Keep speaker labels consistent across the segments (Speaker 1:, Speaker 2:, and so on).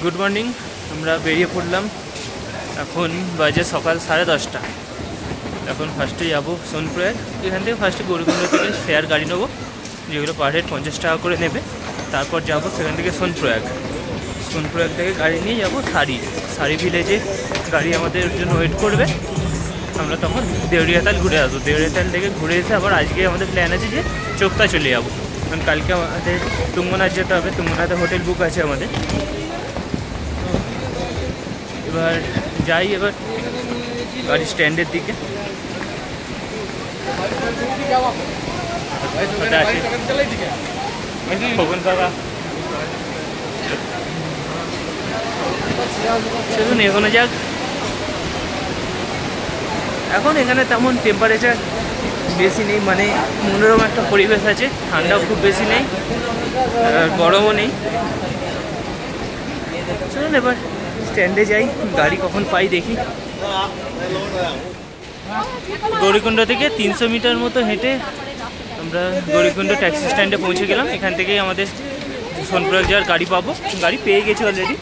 Speaker 1: Good morning. আমরা বেরিয়ে পড়লাম, এখন বাজে সকাল 10:30। এখন ফার্স্টে যাবো সোনপ্রয়াগ। এখান থেকে ফার্স্টে গৌরীকুণ্ড থেকে শেয়ার গাড়ি নেবো, যেগুলো পার হেড 50 টাকা করে নেবে। তারপর যাবো সেখান থেকে সোনপ্রয়াগ থেকে গাড়ি নিয়ে যাবো সারি ভিলেজে। গাড়ি আমাদের জন্য ওয়েট করবে। আমরা তখন দেউরিয়াতাল ঘুরে আসবো। দেউরিয়াতাল থেকে ঘুরে এসে আবার আজকে আমাদের প্ল্যান আছে যে চোপতা চলে যাবো, কারণ কালকে আমাদের তুঙ্গনাথ যেতে হবে। তুঙ্গনাথে হোটেল বুক আছে আমাদের। এবার যাই গাড়ি স্ট্যান্ডের দিকে। চলুন এখনো যাক। এখন এখানে তেমন টেম্পারেচার বেশি নেই, মানে মনোরম একটা পরিবেশ আছে। ঠান্ডাও খুব বেশি নেই, গরমও নেই। চলুন এবার স্ট্যান্ডে যাই, গাড়ি কখন পাই দেখি। গৌরীকুণ্ড থেকে 300 মিটার মতো হেঁটে আমরা গৌরীকুণ্ড ট্যাক্সি স্ট্যান্ডে পৌঁছে গেলাম। এখান থেকেই আমাদের সোনপ্রয়াগ যাওয়ার গাড়ি পাবো। গাড়ি পেয়ে গেছি অলরেডি।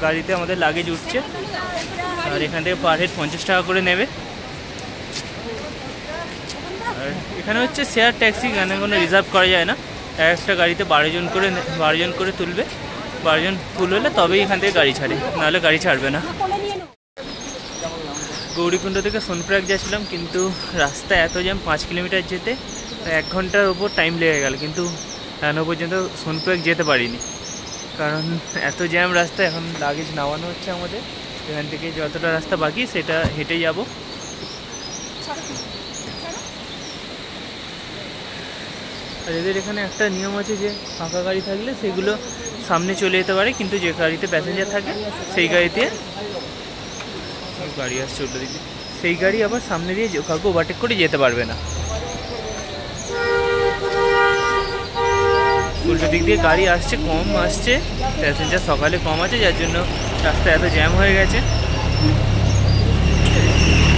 Speaker 1: গাড়িতে আমাদের লাগেজ উঠছে, আর এখান থেকে পার হেড 50 টাকা করে নেবে। আর এখানে হচ্ছে শেয়ার ট্যাক্সি, এখানে কোনো রিজার্ভ করা যায় না। একটা গাড়িতে 12 জন করে তুলবে। 12 জন ফুল হলে তবেই এখান থেকে গাড়ি ছাড়ে, নাহলে গাড়ি ছাড়বে না। গৌরীকুণ্ড থেকে সোনপ্রয়াগ যাচ্ছিলাম, কিন্তু রাস্তা এত জ্যাম, 5 কিলোমিটার যেতে 1 ঘন্টার ওপর টাইম লেগে গেল। কিন্তু এখনো পর্যন্ত সোনপ্রয়াগ যেতে পারিনি, কারণ এত জ্যাম রাস্তা। এখন লাগেজ নামানো হচ্ছে আমাদের। এখান থেকে যতটা রাস্তা বাকি সেটা হেঁটে যাব। আর এদের এখানে একটা নিয়ম আছে যে ফাঁকা গাড়ি থাকলে সেগুলো সামনে চলে যেতে পারে, কিন্তু যে গাড়িতে প্যাসেঞ্জার থাকে সেই গাড়িতে গাড়ি আসছে উল্টো দিকে, সেই গাড়ি আবার সামনে দিয়ে কাউকে ওভারটেক করে যেতে পারবে না। উল্টো দিক দিয়ে গাড়ি আসছে, কম আসছে, প্যাসেঞ্জার সকালে কম আছে, যার জন্য রাস্তা এত জ্যাম হয়ে গেছে।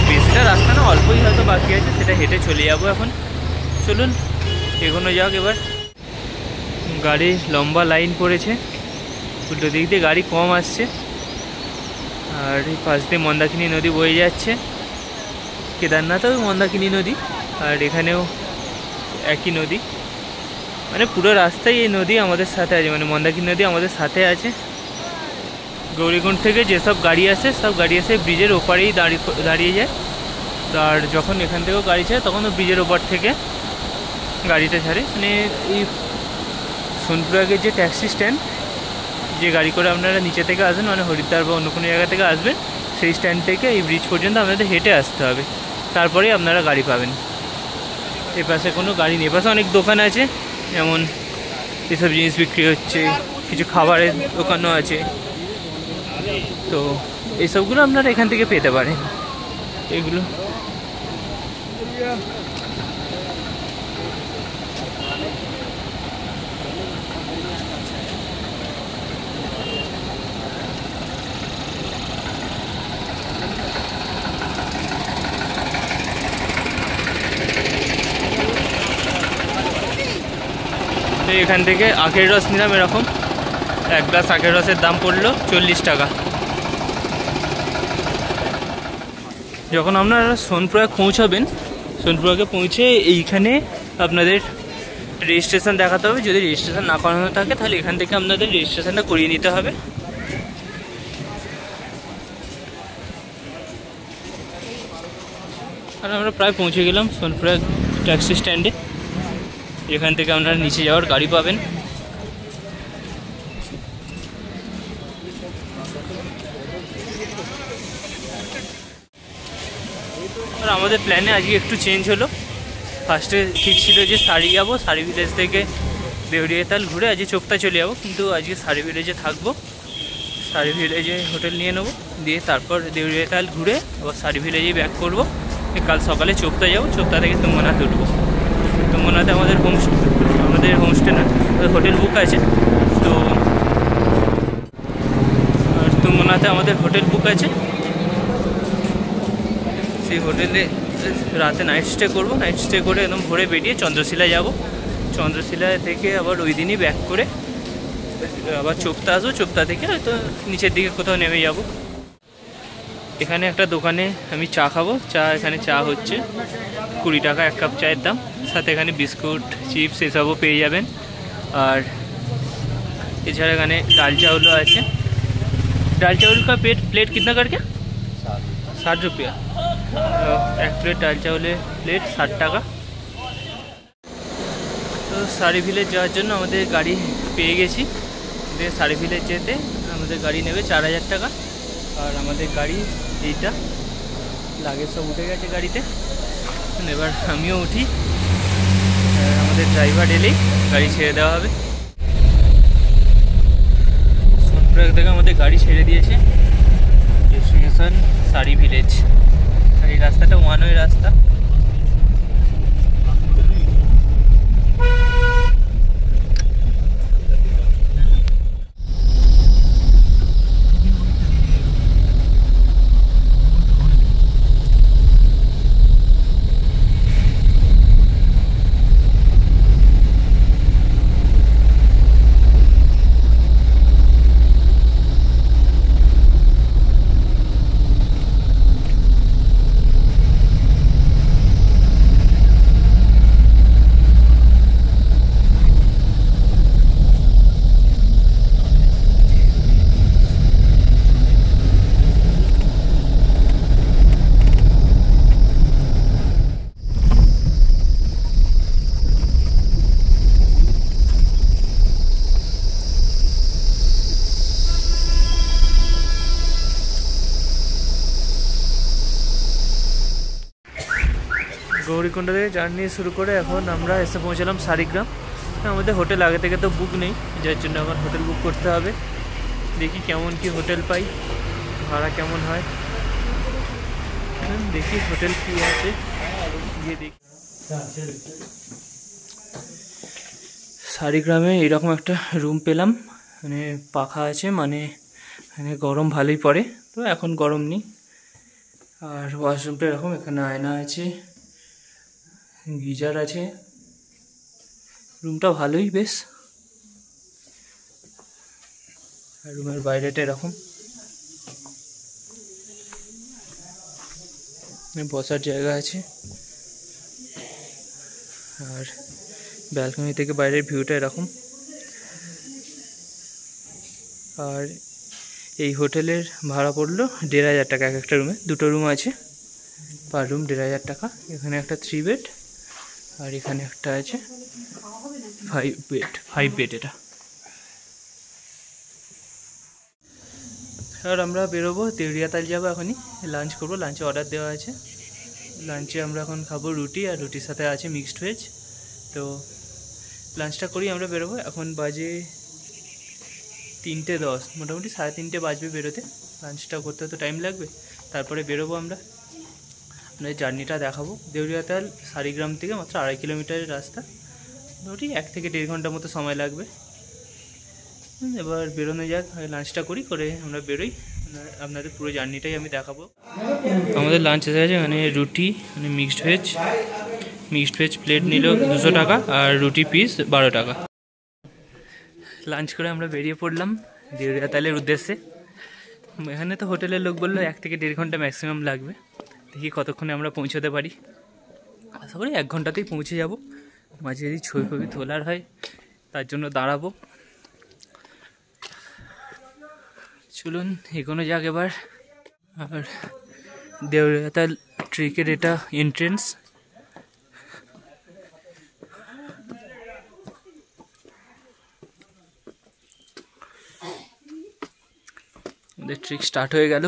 Speaker 1: বেশিটা রাস্তা না, অল্পই হয়তো বাকি আছে, সেটা হেঁটে চলে যাবো এখন। চলুন এগোনো যাক। এবার গাড়ির লম্বা লাইন পড়েছে, উল্টো দিক দিয়ে গাড়ি কম আসছে। আর এই পাশ দিয়ে মন্দাকিনী নদী বয়ে যাচ্ছে। কেদারনাথেও মন্দাকিনী নদী, আর এখানেও একই নদী। মানে পুরো রাস্তায় এই নদী আমাদের সাথে আছে, মানে মন্দাকিনী নদী আমাদের সাথে আছে। গৌরীকুণ্ড থেকে যেসব গাড়ি আসে সব গাড়ি এসে ব্রিজের ওপারেই দাঁড়িয়ে যায়। আর যখন এখান থেকেও গাড়ি ছাড়ে তখন ব্রিজের ওপার থেকে গাড়িটা ছাড়ে। মানে এই সোনপ্রয়াগের যে ট্যাক্সি স্ট্যান্ড, যে গাড়ি করে আপনারা নিচে থেকে আসবেন, মানে হরিদ্বার বা অন্য কোনো জায়গা থেকে আসবেন, সেই স্ট্যান্ড থেকে এই ব্রিজ পর্যন্ত আপনাদের হেঁটে আসতে হবে, তারপরেই আপনারা গাড়ি পাবেন। এ পাশে কোনো গাড়ি নেই। পাশে অনেক দোকান আছে, যেমন এসব জিনিস বিক্রি হচ্ছে, কিছু খাবারের দোকানও আছে। তো এইসবগুলো আপনারা এখান থেকে পেতে পারেন। এগুলো তো এখান থেকে আখের রস নিলাম এরকম। 1 গ্লাস আখের রসের দাম পড়লো 40 টাকা। যখন আপনারা সোনপ্রয়াগ পৌঁছাবেন, সোনপ্রয়াগে পৌঁছে এইখানে আপনাদের রেজিস্ট্রেশন দেখাতে হবে। যদি রেজিস্ট্রেশন না করানো থাকে তাহলে এখান থেকে আপনাদের রেজিস্ট্রেশনটা করিয়ে নিতে হবে। আর আমরা প্রায় পৌঁছে গেলাম সোনপ্রয়াগ ট্যাক্সি স্ট্যান্ডে। এখান থেকে আপনারা নিচে যাওয়ার গাড়ি পাবেন। আর আমাদের প্ল্যানে আজকে একটু চেঞ্জ হলো। ফার্স্টে ঠিক ছিল যে সারি যাবো, সারি ভিলেজ থেকে দেউরিয়াতাল ঘুরে আজকে চোপতা চলে যাবো, কিন্তু আজকে সারি ভিলেজে থাকবো। সারি ভিলেজে হোটেল নিয়ে নেবো, দিয়ে তারপর দেউরিয়াতাল ঘুরে আবার সারি ভিলেজেই ব্যাক করবো। কাল সকালে চোপতা যাবো, চোপতা থেকে তুঙ্গনাথ উঠবো। তুঙ্গনাথে আমাদের হোমস্টে না, হোটেল বুক আছে। তো আর তুঙ্গনাথে আমাদের হোটেল বুক আছে, সেই হোটেলে রাতে নাইট স্টে করবো। নাইট স্টে করে একদম ভোরে বেরিয়ে চন্দ্রশিলা যাব। চন্দ্রশিলা থেকে আবার ওই দিনই ব্যাক করে আবার চোপতা আসবো, চোপতা থেকে হয়তো নিচের দিকে কোথাও নেমে যাব। এখানে একটা দোকানে আমি চা খাবো। এখানে চা হচ্ছে 20 টাকা 1 কাপ চায়ের দাম। সাথে এখানে বিস্কুট, চিপস এসবও পেয়ে যাবেন। আর এছাড়া এখানে ডাল চাউলও আছে। ডাল चावल का प्लेट कितना करके? 60 रुपया। तो 1 प्लेट ডাল চাউলের প্লেট 60 টাকা। তো সারি ভিলেজ যাওয়ার জন্য আমাদের গাড়ি পেয়ে গেছি। সারি ভিলেজ যেতে আমাদের গাড়ি নেবে 4000 টাকা। আর আমাদের গাড়ি এইটা লাগেজ সব উঠে গেছে গাড়িতে। এবার আমিও উঠি, আমাদের ড্রাইভার এলেই গাড়ি ছেড়ে দেওয়া হবে। সোনপুর থেকে আমাদের গাড়ি ছেড়ে দিয়েছে ডেস্টিনেশন সারি ভিলেজ। আর এই রাস্তাটা ওয়ান ওয়ে রাস্তা। গৌরীকুণ্ড থেকে জার্নি শুরু করে এখন আমরা এসে পৌঁছালাম সারিগ্রাম। আমাদের হোটেল আগে থেকে তো বুক নেই, যার জন্য আমার হোটেল বুক করতে হবে। দেখি কেমন কি হোটেল পাই, ভাড়া কেমন হয়, দেখি হোটেল কি আছে গিয়ে দেখি। সারিগ্রামে এরকম একটা রুম পেলাম, মানে পাখা আছে, মানে গরম ভালোই পড়ে, তো এখন গরম নেই। আর ওয়াশরুমটা এরকম, এখানে আয়না আছে, গিজার আছে, রুমটা ভালোই বেশ। আর রুমের বাইরেটা এরকম, বসার জায়গা আছে। আর ব্যালকনি থেকে বাইরের ভিউটা এরকম। আর এই হোটেলের ভাড়া পড়লো 1500 টাকা এক একটা রুমে। 2টো রুম আছে, পার রুম 1500 টাকা। এখানে একটা 3 বেড, আর এখানে একটা আছে 5 বেড এটা। আর আমরা বেরোবো, দেউরিয়াতাল যাবো এখনই, লাঞ্চ করবো। লাঞ্চে অর্ডার দেওয়া আছে। লাঞ্চে আমরা এখন খাবো রুটি, আর রুটির সাথে আছে মিক্সড ভেজ। তো লাঞ্চটা করি আমরা বেরোবো। এখন বাজে 3:10, মোটামুটি 3:30 বাজবে বেরোতে। লাঞ্চটা করতে তো টাইম লাগবে, তারপরে বেরোবো আমরা। আপনাদের জার্নিটা দেখাবো। দেউরিয়াতাল সারিগ্রাম থেকে মাত্র 2.5 কিলোমিটারের রাস্তা, মোটামুটি 1 থেকে 1.5 ঘন্টার মতো সময় লাগবে। এবার বেরোনো যাক, লাঞ্চটা করে আমরা বেরোই। আপনাদের পুরো জার্নিটাই আমি দেখাবো। আমাদের লাঞ্চ এসে গেছে। এখানে রুটি, মানে মিক্সড ভেজ প্লেট নিল 200 টাকা, আর রুটি পিস 12 টাকা। লাঞ্চ করে আমরা বেরিয়ে পড়লাম দেউরিয়াতালের উদ্দেশ্যে। এখানে তো হোটেলের লোক বললো 1 থেকে 1.5 ঘন্টা ম্যাক্সিমাম লাগবে। দেখি কতক্ষণে আমরা পৌঁছতে পারি। আশা করি 1 ঘন্টাতেই পৌঁছে যাব। মাঝে যদি ছবি তোলার হয় তার জন্য দাঁড়াবো। চলুন এগোনো যাক এবার। আর দেউরিয়াতাল ট্রেকের এটা এন্ট্রেন্স। আমাদের ট্রেক স্টার্ট হয়ে গেল।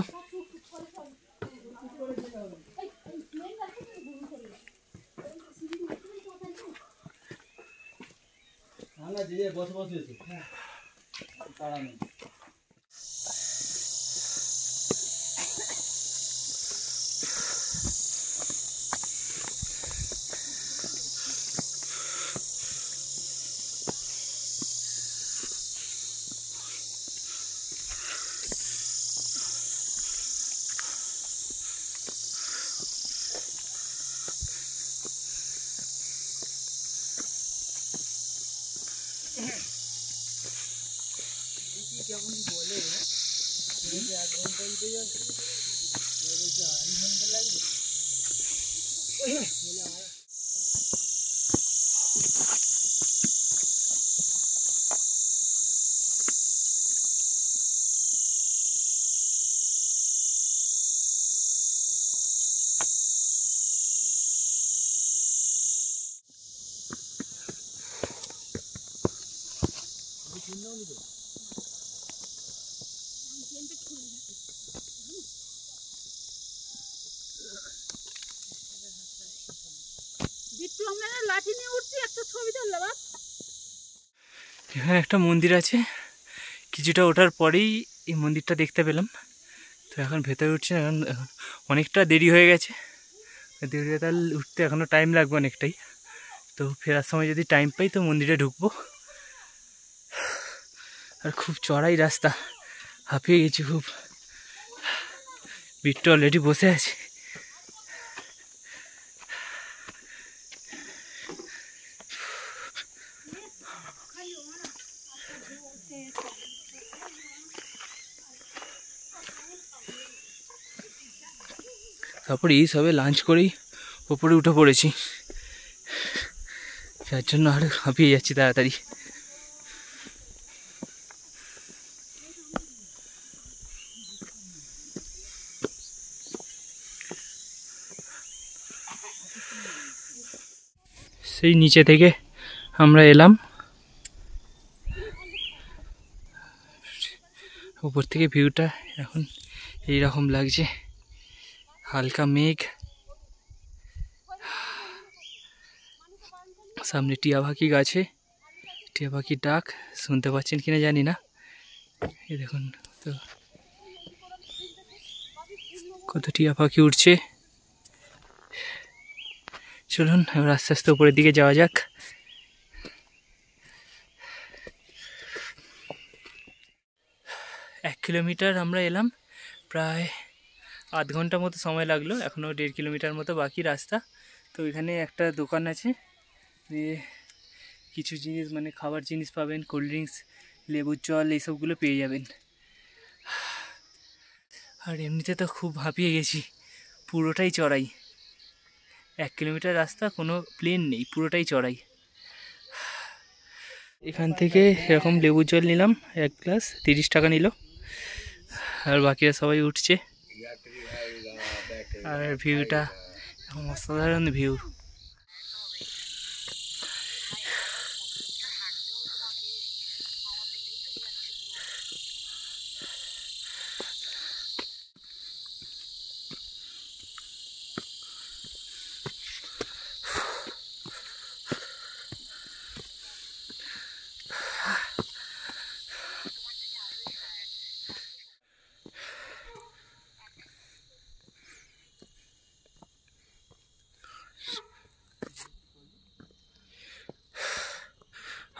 Speaker 1: এখানে একটা মন্দির আছে, কিছুটা ওঠার পরেই এই মন্দিরটা দেখতে পেলাম। তো এখন ভেতরে উঠছি, এখন অনেকটা দেরি হয়ে গেছে, দেরি হয়ে তাহলে উঠতে এখনও টাইম লাগবে অনেকটাই। তো ফেরার সময় যদি টাইম পাই তো মন্দিরে ঢুকবো। আর খুব চড়াই রাস্তা, হাঁপিয়ে গেছি খুব। বিট্টু অলরেডি বসে আছে। তারপরে এই সবে লাঞ্চ করেই ওপরে উঠে পড়েছি, যার জন্য আর হাঁপিয়ে যাচ্ছি তাড়াতাড়ি। সেই নিচে থেকে আমরা এলাম, উপর থেকে ভিউটা এখন এইরকম লাগছে, হালকা মেঘ, সামনে টিয়া পাখি গাছে, টিয়া পাখির ডাক শুনতে পাচ্ছেন কিনা জানি না। এই দেখুন তো কত টিয়া পাখি উঠছে। চলুন এবার আস্তে আস্তে উপরের দিকে যাওয়া যাক। 1 কিলোমিটার আমরা এলাম, প্রায় আধ ঘন্টা মতো সময় লাগলো, এখনও 1.5 কিলোমিটার মতো বাকি রাস্তা। তো এখানে একটা দোকান আছে, কিছু জিনিস মানে খাবার জিনিস পাবেন, কোল্ড ড্রিঙ্কস, লেবুর জল এইসবগুলো পেয়ে যাবেন। আর এমনিতে তো খুব হাঁপিয়ে গেছি, পুরোটাই চড়াই, 1 কিলোমিটার রাস্তা, কোনো প্লেন নেই, পুরোটাই চড়াই। এখান থেকে এরকম লেবুর জল নিলাম 1 গ্লাস, 30 টাকা নিল। আর বাকিরা সবাই উঠছে। আর ভিউটা অসাধারণ ভিউ।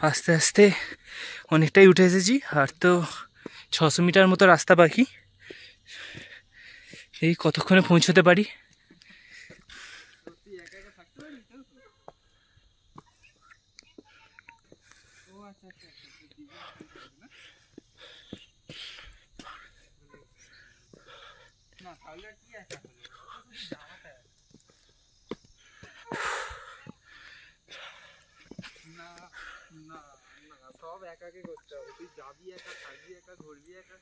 Speaker 1: আস্তে আস্তে অনেকটাই উঠে এসেছি, আর তো 600 মিটার মতো রাস্তা বাকি। এই কতক্ষণে পৌঁছতে পারি।
Speaker 2: সব একাকে করতে হবে, তুই যাবি একা, থাকবি একা, ঘুরবি একা,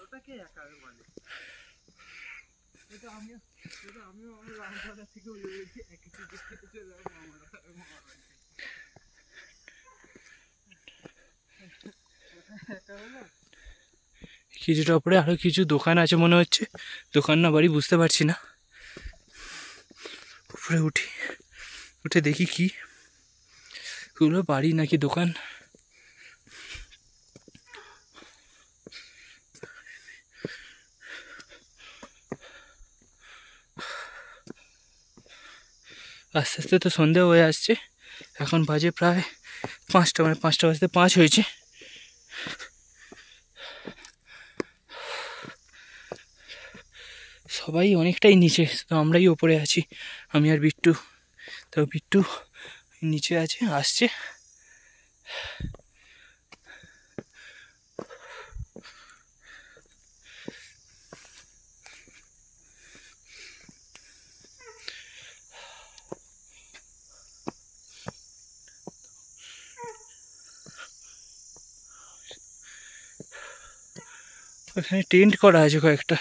Speaker 2: ওটাকে একা বলে। আমিও আমার রামপাড়া থেকে বলেছি একা চলে যাবো
Speaker 1: কিছুটা উপরে আরো কিছু দোকান আছে মনে হচ্ছে, দোকান না বাড়ি বুঝতে পারছি না। উপরে উঠে দেখি কি ওগুলো বাড়ি নাকি দোকান। আস্তে আস্তে তো সন্ধে হয়ে আসছে, এখন বাজে প্রায় 5টা, মানে 5টা বাজতে 5 হয়েছে। সবাই অনেকটাই নিচে, তো আমরাই ওপরে আছি, আমি আর বিট্টু। তো বিট্টু নিচে আছে, আসছে। ওখানে টেন্ট করা আছে কয়েকটা।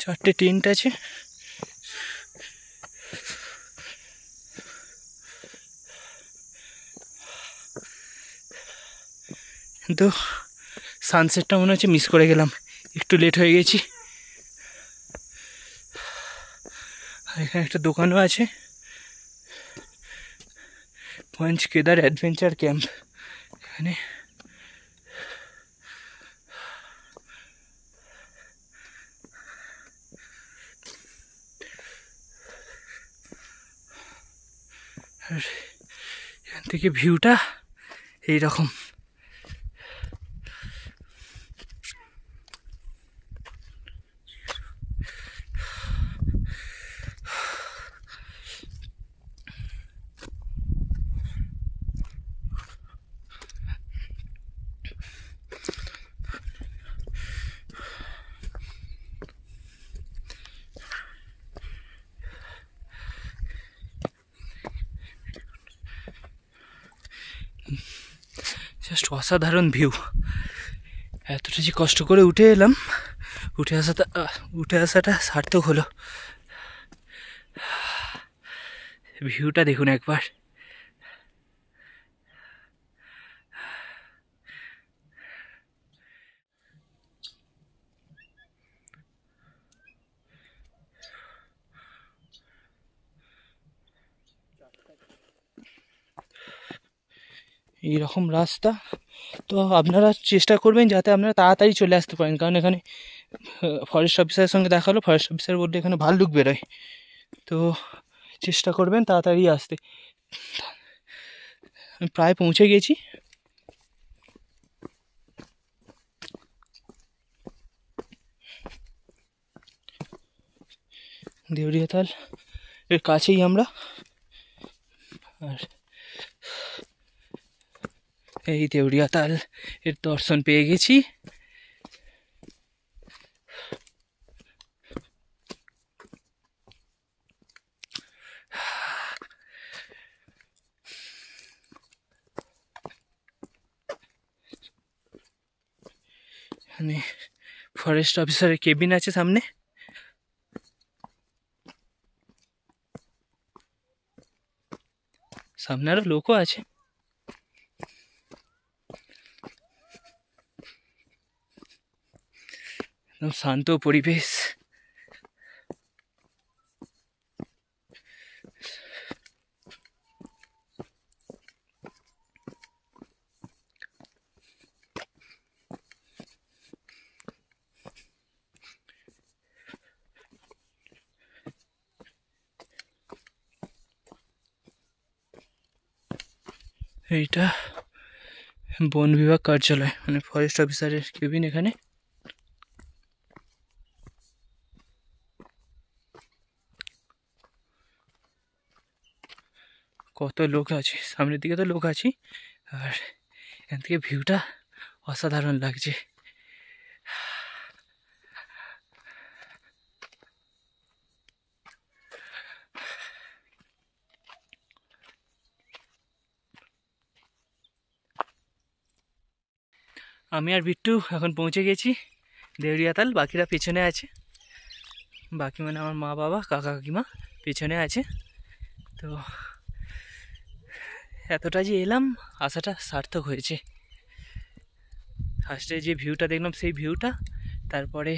Speaker 1: চারটে টেন্ট আছে। কিন্তু সানসেটটা মনে হচ্ছে মিস করে গেলাম, একটু লেট হয়ে গেছি। আর এখানে একটা দোকানও আছে, পঞ্চ কেদার অ্যাডভেঞ্চার ক্যাম্প। এখানে আর এখান থেকে ভিউটা এইরকম। জাস্ট অসাধারণ ভিউ। এতটা যে কষ্ট করে উঠে এলাম, উঠে আসাটা সার্থক হলো। ভিউটা দেখুন একবার। এইরকম রাস্তা, তো আপনারা চেষ্টা করবেন যাতে আপনারা তাড়াতাড়ি চলে আসতে পারেন, কারণ এখানে ফরেস্ট অফিসারের সঙ্গে দেখা হলো, ফরেস্ট অফিসার বলতে এখানে ভাল্লুক বেরোয়, তো চেষ্টা করবেন তাড়াতাড়ি আসতে। আমি প্রায় পৌঁছে গেছি। দেউরিয়াতাল এর কাছেই আমরা। আর এই দেউরিয়াতাল এর দর্শন পেয়ে গেছি। এখানে ফরেস্ট অফিসারের কেবিন আছে সামনে। সামনে আরো লোকও আছে। একদম শান্ত পরিবেশ। এইটা বন বিভাগ কার্যালয়, মানে ফরেস্ট অফিসারের কেবিন। এখানে কত লোক আছে, সামনের দিকে তো লোক আছে, আর এখান থেকে ভিউটা অসাধারণ লাগছে। আমি আর বিট্টু এখন পৌঁছে গেছি দেউরিয়াতাল। বাকিরা পেছনে আছে, বাকি মানে আমার মা বাবা কাকা কাকিমা পেছনে আছে। তো এতটা যে এলাম, আসাটা সার্থক হয়েছে। ফার্স্টে যে ভিউটা দেখলাম সেই ভিউটা, তারপরে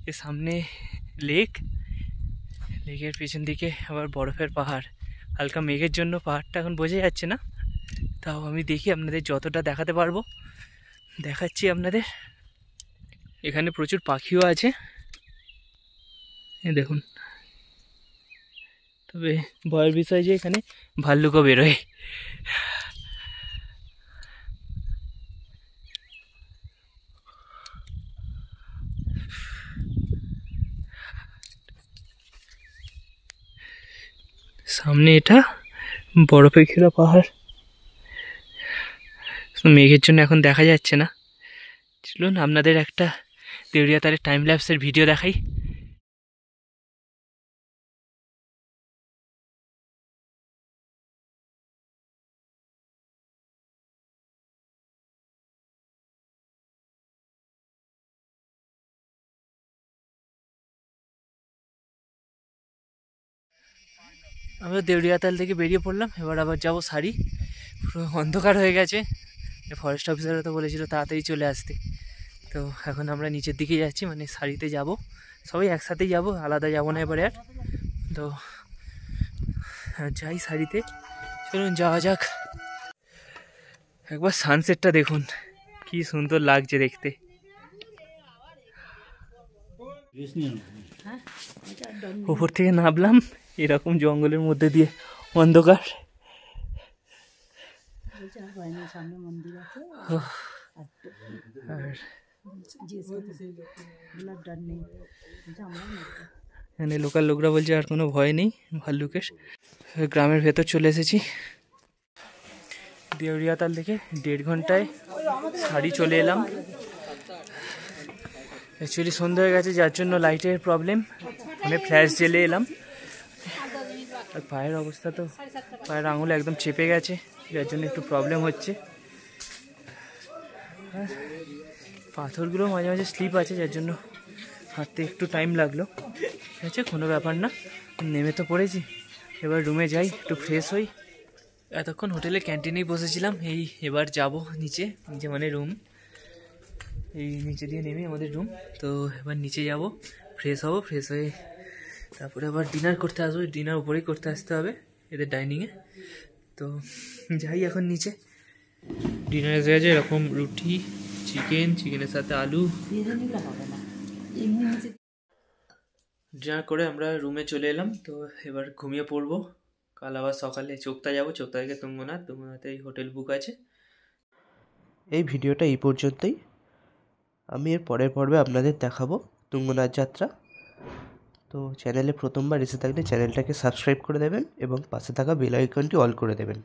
Speaker 1: এর সামনে লেকের পেছন দিকে আবার বরফের পাহাড়। হালকা মেঘের জন্য পাহাড়টা এখন বোঝা যাচ্ছে না, তাও আমি দেখি আপনাদের যতটা দেখাতে পারবো দেখাচ্ছি আপনাদের। এখানে প্রচুর পাখিও আছে, দেখুন। তবে ভয়ের বিষয় যে এখানে ভাল্লুকও বেরোয়। সামনে এটা বরফে ঘেরা পাহাড়, মেঘের জন্য এখন দেখা যাচ্ছে না। চলুন আপনাদের একটা দেউরিয়াতালের টাইম ল্যাপসের ভিডিও দেখাই। আমরা দেউরিয়াতাল থেকে বেরিয়ে পড়লাম, এবার আবার যাব শাড়ি। পুরো অন্ধকার হয়ে গেছে, ফরেস্ট অফিসাররা তো বলেছিল তাড়াতাড়ি চলে আসতে। তো এখন আমরা নিচের দিকে যাচ্ছি, মানে শাড়িতে যাব, সবাই একসাথেই যাব, আলাদা যাব না এবারে আর। তো যাই শাড়িতে, চলুন যাওয়া যাক। একবার সানসেটটা দেখুন, কি সুন্দর লাগছে দেখতে। উপর থেকে নামলাম এরকম জঙ্গলের মধ্যে দিয়ে, অন্ধকার। আর এখানে লোকাল লোকরা বলছে আর কোনো ভয় নেই ভাল্লুকের। গ্রামের ভেতর চলে এসেছি। দেউরিয়াতাল থেকে 1.5 ঘন্টায় শাড়ি চলে এলাম। অ্যাকচুয়ালি সন্ধ্যা হয়ে গেছে, যার জন্য লাইটের প্রবলেম, মানে ফ্ল্যাশ জেলে এলাম। আর পায়ের অবস্থা তো, পায়ের আঙুলে একদম চেপে গেছে, যার জন্য একটু প্রবলেম হচ্ছে। আর পাথরগুলো মাঝে মাঝে স্লিপ আছে, যার জন্য হাঁটতে একটু টাইম লাগলো। ঠিক আছে, কোনো ব্যাপার না, নেমে তো পড়েছি। এবার রুমে যাই, একটু ফ্রেশ হই। এতক্ষণ হোটেলে ক্যান্টিনেই বসেছিলাম, এবার যাব নিচে, নিচে মানে রুম, এই নিচে দিয়ে নেমে আমাদের রুম। তো এবার নিচে যাব, ফ্রেশ হব, ফ্রেশ হয়ে তারপরে আবার ডিনার করতে আসবো। ডিনার উপরেই করতে আসতে হবে এদের ডাইনিংয়ে। তো যাই এখন নিচে। ডিনার এসে গেছে, এরকম রুটি, চিকেন, চিকেনের সাথে আলু। ডিনার করে আমরা রুমে চলে এলাম। তো এবার ঘুমিয়ে পড়বো, কাল আবার সকালে চোপতা যাবো, চোপতা থেকে তুঙ্গনাথ, তুঙ্গনাথে এই হোটেল বুক আছে।
Speaker 3: এই ভিডিওটা এই পর্যন্তই। আমি এর পরের পর্বে আপনাদের দেখাবো তুঙ্গনাথ যাত্রা। তো চ্যানেলে প্রথমবার এসে থাকলে চ্যানেলটাকে সাবস্ক্রাইব করে দেবেন এবং পাশে থাকা বেল আইকনটি অল করে দেবেন।